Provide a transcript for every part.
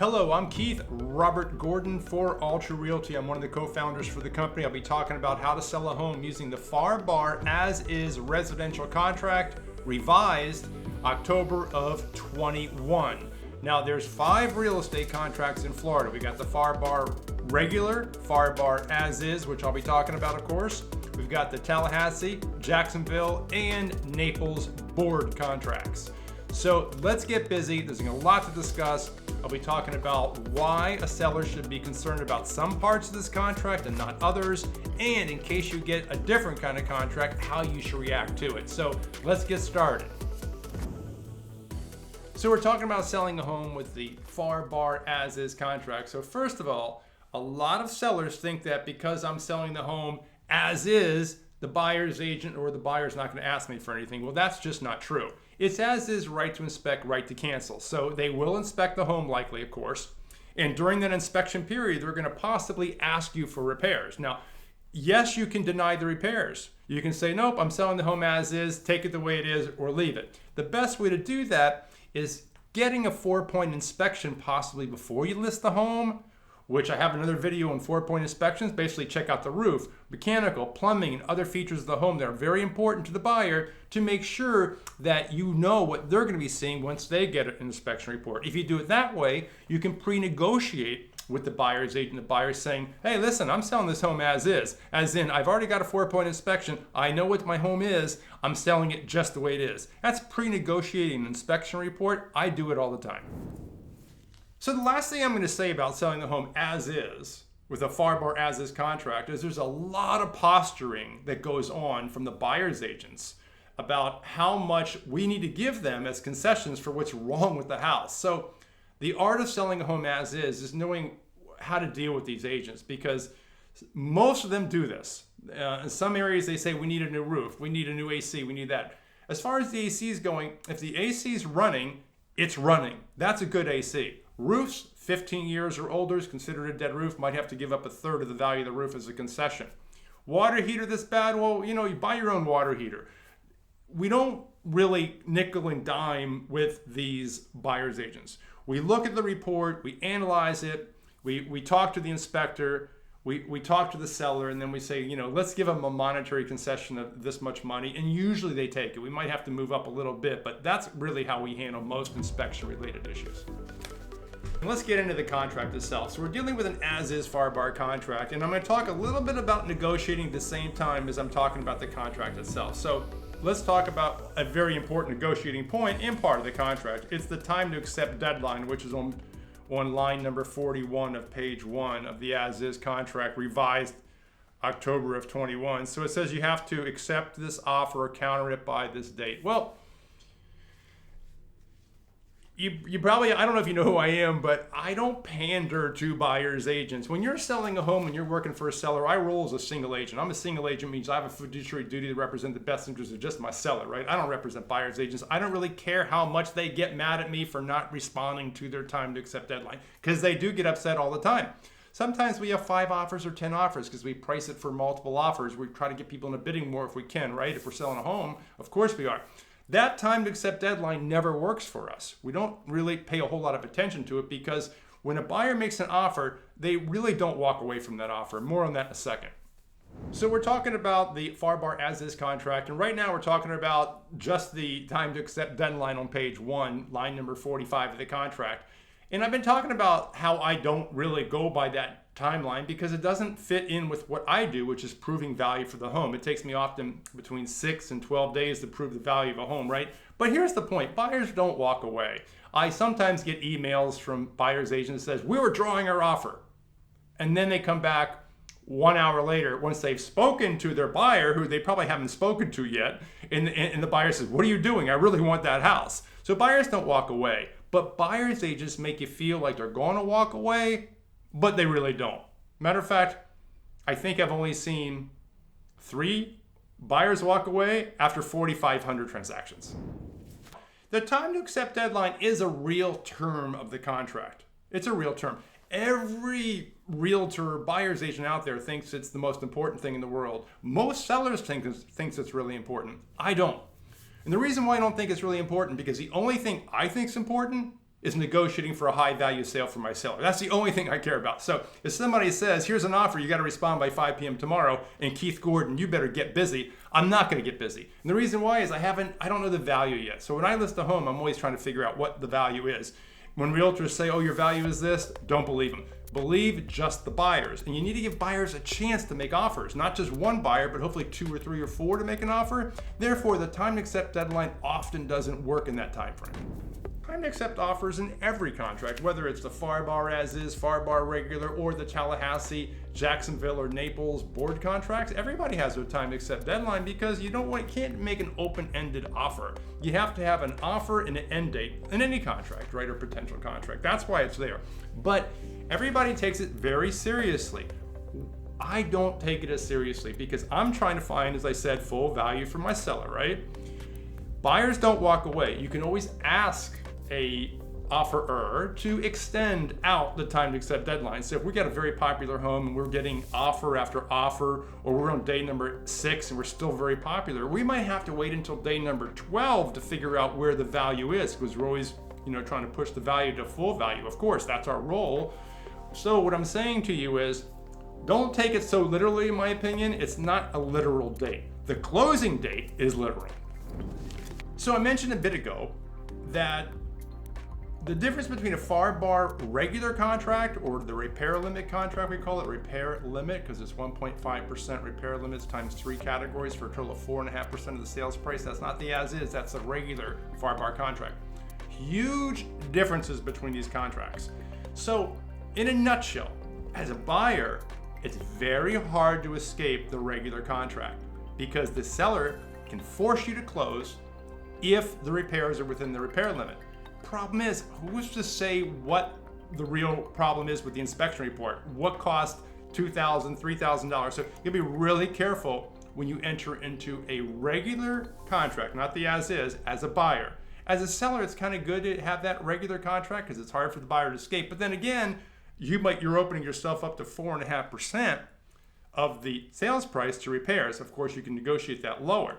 Hello, I'm Keith Robert Gordon for Altru Realty. I'm one of the co-founders for the company. I'll be talking about how to sell a home using the FARBAR As-Is residential contract, revised October of 21. Now there's 5 real estate contracts in Florida. We got the FARBAR regular, FARBAR As-Is, which I'll be talking about, of course. We've got the Tallahassee, Jacksonville, and Naples board contracts. So let's get busy. There's a lot to discuss. I'll be talking about why a seller should be concerned about some parts of this contract and not others, and in case you get a different kind of contract, how you should react to it. So let's get started. So we're talking about selling a home with the FARBAR As-Is contract. So first of all, a lot of sellers think that because I'm selling the home as is, the buyer's agent or the buyer's not going to ask me for anything. Well, that's just not true. It's as is, right to inspect, right to cancel. So they will inspect the home likely, of course. And during that inspection period, they're going to possibly ask you for repairs. Now, yes, you can deny the repairs. You can say, nope, I'm selling the home as is, take it the way it is, or leave it. The best way to do that is getting a 4-point inspection possibly before you list the home, which I have another video on 4-point inspections. Basically check out the roof, mechanical, plumbing, and other features of the home that are very important to the buyer to make sure that you know what they're going to be seeing once they get an inspection report. If you do it that way, you can pre-negotiate with the buyer's agent. The buyer's saying, hey, listen, I'm selling this home as is. As in, I've already got a 4-point inspection. I know what my home is. I'm selling it just the way it is. That's pre-negotiating an inspection report. I do it all the time. So the last thing I'm going to say about selling the home as is with a FARBAR As-Is contract is there's a lot of posturing that goes on from the buyer's agents about how much we need to give them as concessions for what's wrong with the house. So the art of selling a home as is knowing how to deal with these agents, because most of them do this. In some areas they say we need a new roof, we need a new AC, we need that. As far as the AC is going, if the AC is running, it's running. That's a good AC. Roofs, 15 years or older is considered a dead roof, might have to give up 1/3 of the value of the roof as a concession. Water heater this bad? Well, you buy your own water heater. We don't really nickel and dime with these buyer's agents. We look at the report, we analyze it, we talk to the inspector, we talk to the seller, and then we say, let's give them a monetary concession of this much money, and usually they take it. We might have to move up a little bit, but that's really how we handle most inspection-related issues. And let's get into the contract itself. So we're dealing with an as-is FARBAR contract, and I'm going to talk a little bit about negotiating at the same time as I'm talking about the contract itself. So let's talk about a very important negotiating point in part of the contract. It's the time to accept deadline, which is on line number 41 of page 1 of the as-is contract, revised October of 21. So it says you have to accept this offer or counter it by this date. Well, you probably, I don't know if you know who I am, but I don't pander to buyer's agents. When you're selling a home and you're working for a seller, I roll as a single agent. I'm a single agent, means I have a fiduciary duty to represent the best interests of just my seller, right? I don't represent buyer's agents. I don't really care how much they get mad at me for not responding to their time to accept deadline, because they do get upset all the time. Sometimes we have 5 offers or 10 offers because we price it for multiple offers. We try to get people in a bidding war if we can, right? If we're selling a home, of course we are. That time to accept deadline never works for us. We don't really pay a whole lot of attention to it because when a buyer makes an offer, they really don't walk away from that offer. More on that in a second. So we're talking about the FARBAR As-Is contract, and right now we're talking about just the time to accept deadline on page 1, line number 45 of the contract. And I've been talking about how I don't really go by that timeline because it doesn't fit in with what I do, which is proving value for the home. It takes me often between 6 and 12 days to prove the value of a home, right? But here's the point. Buyers don't walk away. I sometimes get emails from buyer's agents that says, we were drawing our offer. And then they come back 1 hour later, once they've spoken to their buyer, who they probably haven't spoken to yet, and the buyer says, what are you doing? I really want that house. So buyers don't walk away. But buyer's agents make you feel like they're going to walk away, but they really don't. Matter of fact, I think I've only seen 3 buyers walk away after 4,500 transactions. The time to accept deadline is a real term of the contract. It's a real term. Every realtor, buyer's agent out there thinks it's the most important thing in the world. Most sellers think it's really important. I don't. And the reason why I don't think it's really important, because the only thing I think is important is negotiating for a high value sale for my seller. That's the only thing I care about. So if somebody says, here's an offer, you got to respond by 5 p.m. tomorrow, and Keith Gordon, you better get busy, I'm not going to get busy. And the reason why is I don't know the value yet. So when I list a home, I'm always trying to figure out what the value is. When realtors say, oh, your value is this, don't believe them. Believe just the buyers. And you need to give buyers a chance to make offers, not just one buyer, but hopefully 2 or 3 or 4 to make an offer. Therefore, the time to accept deadline often doesn't work in that time frame. Time to accept offers in every contract, whether it's the FARBAR As-Is, FARBAR Regular, or the Tallahassee, Jacksonville, or Naples board contracts. Everybody has their time to accept deadline because you can't make an open-ended offer. You have to have an offer and an end date in any contract, right, or potential contract. That's why it's there. But everybody takes it very seriously. I don't take it as seriously because I'm trying to find, as I said, full value for my seller, right? Buyers don't walk away. You can always ask a offerer to extend out the time to accept deadline. So if we got a very popular home and we're getting offer after offer, or we're on day number 6 and we're still very popular, we might have to wait until day number 12 to figure out where the value is, because we're always trying to push the value to full value. Of course, that's our role. So what I'm saying to you is, don't take it so literally, in my opinion. It's not a literal date. The closing date is literal. So I mentioned a bit ago that the difference between a FARBAR regular contract, or the repair limit contract, we call it repair limit because it's 1.5% repair limits times 3 categories for a total of 4.5% of the sales price. That's not the as-is, that's a regular FARBAR contract. Huge differences between these contracts. So in a nutshell, as a buyer, it's very hard to escape the regular contract because the seller can force you to close if the repairs are within the repair limit. Problem is, who's to say what the real problem is with the inspection report? What cost $2,000, $3,000? So you'll be really careful when you enter into a regular contract, not the as-is, as a buyer. As a seller, it's kind of good to have that regular contract because it's hard for the buyer to escape. But then again, you're opening yourself up to 4.5% of the sales price to repairs. Of course, you can negotiate that lower.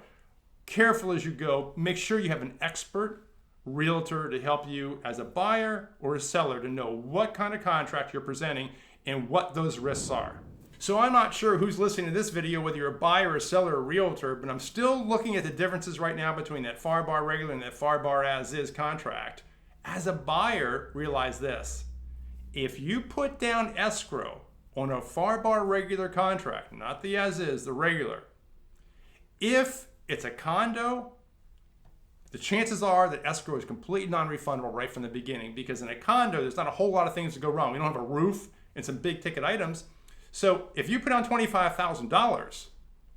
Careful as you go. Make sure you have an expert realtor to help you as a buyer or a seller to know what kind of contract you're presenting and what those risks are. So I'm not sure who's listening to this video, whether you're a buyer, a seller, or a realtor, but I'm still looking at the differences right now between that FARBAR regular and that FARBAR as-is contract. As a buyer, realize this. If you put down escrow on a FARBAR regular contract, not the as-is, the regular, if it's a condo, the chances are that escrow is completely non-refundable right from the beginning, because in a condo, there's not a whole lot of things to go wrong. We don't have a roof and some big ticket items. So if you put down $25,000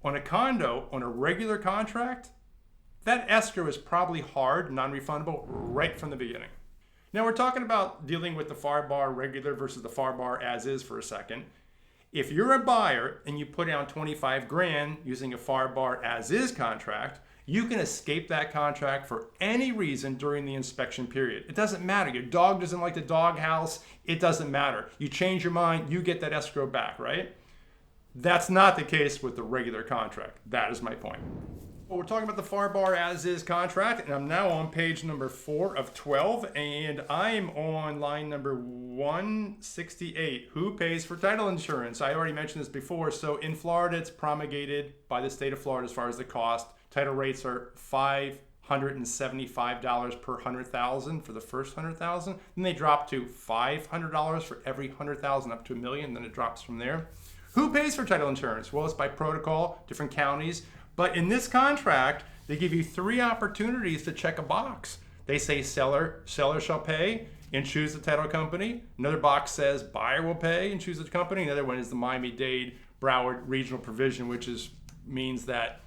on a condo on a regular contract, that escrow is probably hard, non-refundable right from the beginning. Now we're talking about dealing with the FARBAR regular versus the FARBAR as-is for a second. If you're a buyer and you put down 25 grand using a FARBAR as-is contract, you can escape that contract for any reason during the inspection period. It doesn't matter. Your dog doesn't like the doghouse. It doesn't matter. You change your mind, you get that escrow back, right? That's not the case with the regular contract. That is my point. Well, we're talking about the FARBAR as-is contract, and I'm now on page number 4 of 12, and I'm on line number 168. Who pays for title insurance? I already mentioned this before. So in Florida, it's promulgated by the state of Florida as far as the cost. Title rates are $575 per 100,000 for the first 100,000. Then they drop to $500 for every 100,000 up to $1 million. Then it drops from there. Who pays for title insurance? Well, it's by protocol, different counties. But in this contract, they give you 3 opportunities to check a box. They say seller shall pay and choose the title company. Another box says buyer will pay and choose the company. Another one is the Miami-Dade Broward regional provision, which means that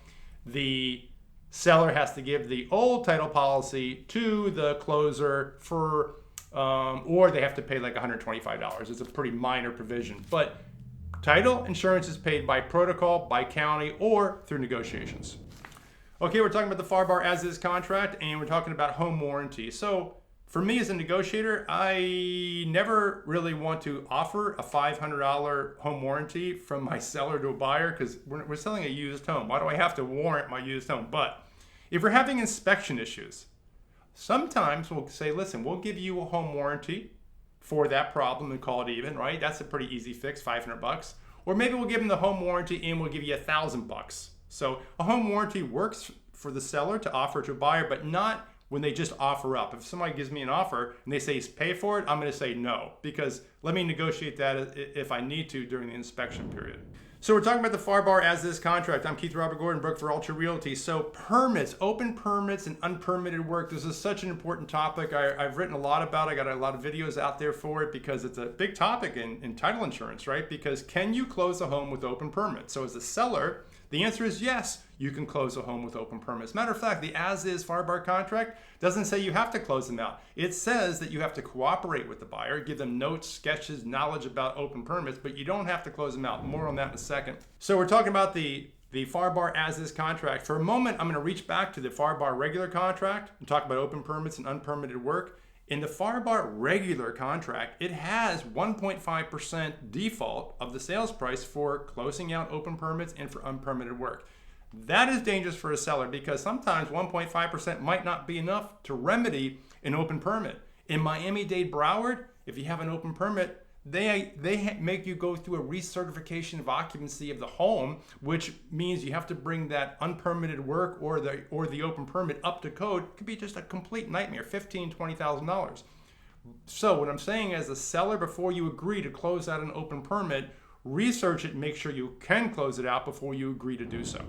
the seller has to give the old title policy to the closer for, or they have to pay like $125. It's a pretty minor provision. But title insurance is paid by protocol, by county, or through negotiations. Okay, we're talking about the FARBAR as-is contract, and we're talking about home warranty. So for me as a negotiator, I never really want to offer a $500 home warranty from my seller to a buyer because we're selling a used home. Why do I have to warrant my used home? But if we're having inspection issues, Sometimes we'll say, listen, we'll give you a home warranty for that problem and call it even, right? That's a pretty easy fix, $500. Or maybe we'll give them the home warranty and we'll give you $1,000. So a home warranty works for the seller to offer to a buyer, but not when they just offer up. If somebody gives me an offer and they say pay for it, I'm going to say no, because let me negotiate that if I need to during the inspection period. So we're talking about the FARBAR As-Is Contract. I'm Keith Robert Gordon, broker for Altru Realty. So permits, open permits and unpermitted work. This is such an important topic. I've written a lot about it. I got a lot of videos out there for it because it's a big topic in title insurance, right? Because can you close a home with open permits? So as a seller, the answer is yes, you can close a home with open permits. Matter of fact, the As-Is FARBAR contract doesn't say you have to close them out. It says that you have to cooperate with the buyer, give them notes, sketches, knowledge about open permits, but you don't have to close them out. More on that in a second. So we're talking about the FARBAR As-Is contract. For a moment, I'm going to reach back to the FARBAR regular contract and talk about open permits and unpermitted work. In the FARBAR regular contract, it has 1.5% default of the sales price for closing out open permits and for unpermitted work. That is dangerous for a seller because sometimes 1.5% might not be enough to remedy an open permit. In Miami-Dade Broward, if you have an open permit, they make you go through a recertification of occupancy of the home, which means you have to bring that unpermitted work or the open permit up to code. It could be just a complete nightmare, $15,000, $20,000. So what I'm saying as a seller, before you agree to close out an open permit, research it and make sure you can close it out before you agree to do so.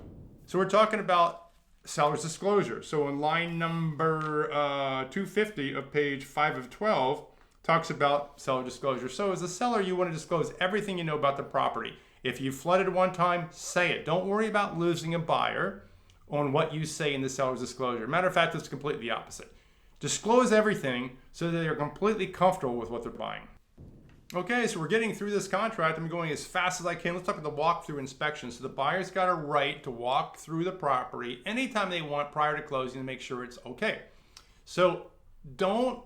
So we're talking about seller's disclosure. So in line number 250 of page 5 of 12, talks about seller disclosure. So as a seller, you want to disclose everything you know about the property. If you flooded one time, say it. Don't worry about losing a buyer on what you say in the seller's disclosure. Matter of fact, it's completely the opposite. Disclose everything so that they're completely comfortable with what they're buying. Okay, so we're getting through this contract. I'm going as fast as I can. Let's talk about the walkthrough inspection. So the buyer's got a right to walk through the property anytime they want prior to closing to make sure it's okay. So don't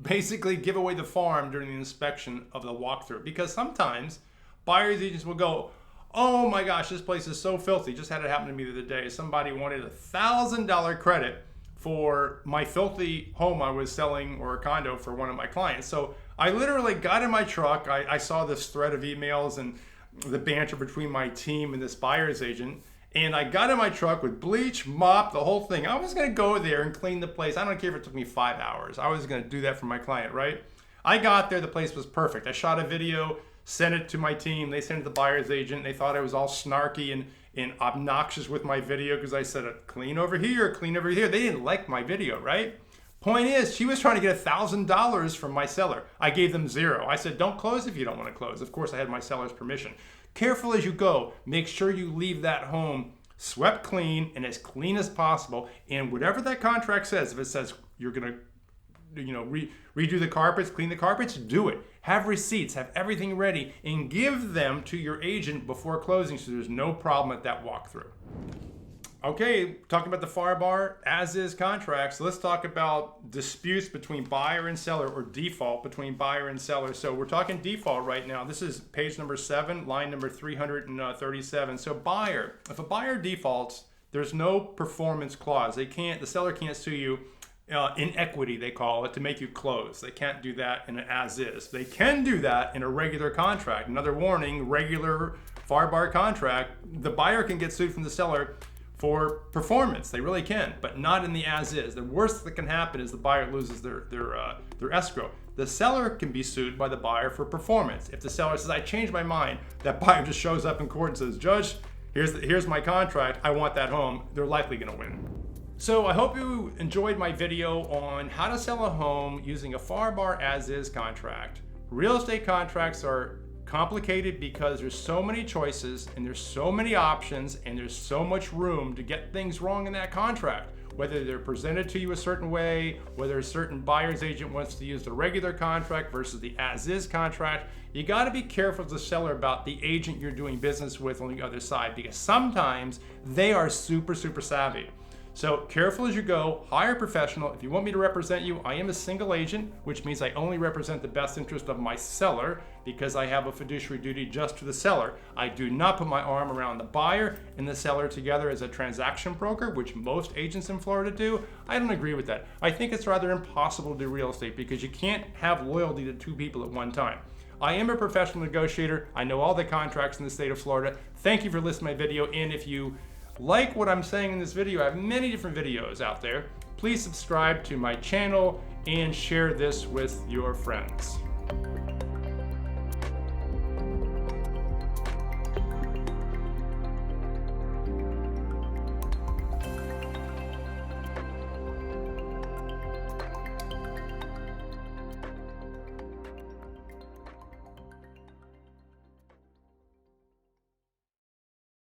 basically give away the farm during the inspection of the walkthrough, because sometimes buyer's agents will go, oh my gosh, this place is so filthy. Just had it happen to me the other day. Somebody wanted $1,000 credit for my filthy home I was selling, or a condo for one of my clients. So I literally got in my truck. I saw this thread of emails and the banter between my team and this buyer's agent. And I got in my truck with bleach, mop, the whole thing. I was going to go there and clean the place. I don't care if it took me 5 hours. I was going to do that for my client, right? I got there. The place was perfect. I shot a video, sent it to my team. They sent it to the buyer's agent. They thought I was all snarky and obnoxious with my video because I said, clean over here, clean over here. They didn't like my video, right? Point is, she was trying to get $1,000 from my seller. I gave them $0. I said, don't close if you don't want to close. Of course, I had my seller's permission. Careful as you go. Make sure you leave that home swept clean and as clean as possible. And whatever that contract says, if it says you're going to redo the carpets, clean the carpets, do it. Have receipts, have everything ready, and give them to your agent before closing so there's no problem at that walkthrough. Okay, talking about the FARBAR As-Is contracts, let's talk about disputes between buyer and seller, or default between buyer and seller. So we're talking default right now. This is page number 7, line number 337. So buyer, if a buyer defaults, there's no performance clause. The seller can't sue you in equity, they call it, to make you close. They can't do that in an as-is. They can do that in a regular contract. Another warning, regular FARBAR contract, the buyer can get sued from the seller for performance. They really can, but not in the as-is. The worst that can happen is the buyer loses their escrow. The seller can be sued by the buyer for performance. If the seller says, I changed my mind, that buyer just shows up in court and says, Judge, here's my contract, I want that home, they're likely gonna win. So I hope you enjoyed my video on how to sell a home using a FARBAR As-Is contract. Real estate contracts are complicated because there's so many choices and there's so many options and there's so much room to get things wrong in that contract. Whether they're presented to you a certain way, whether a certain buyer's agent wants to use the regular contract versus the as-is contract, you got to be careful as a seller about the agent you're doing business with on the other side, because sometimes they are super savvy. So careful as you go, hire a professional. If you want me to represent you, I am a single agent, which means I only represent the best interest of my seller because I have a fiduciary duty just to the seller. I do not put my arm around the buyer and the seller together as a transaction broker, which most agents in Florida do. I don't agree with that. I think it's rather impossible to do real estate because you can't have loyalty to two people at one time. I am a professional negotiator. I know all the contracts in the state of Florida. Thank you for listening to my video, and if you like what I'm saying in this video, I have many different videos out there. Please subscribe to my channel and share this with your friends.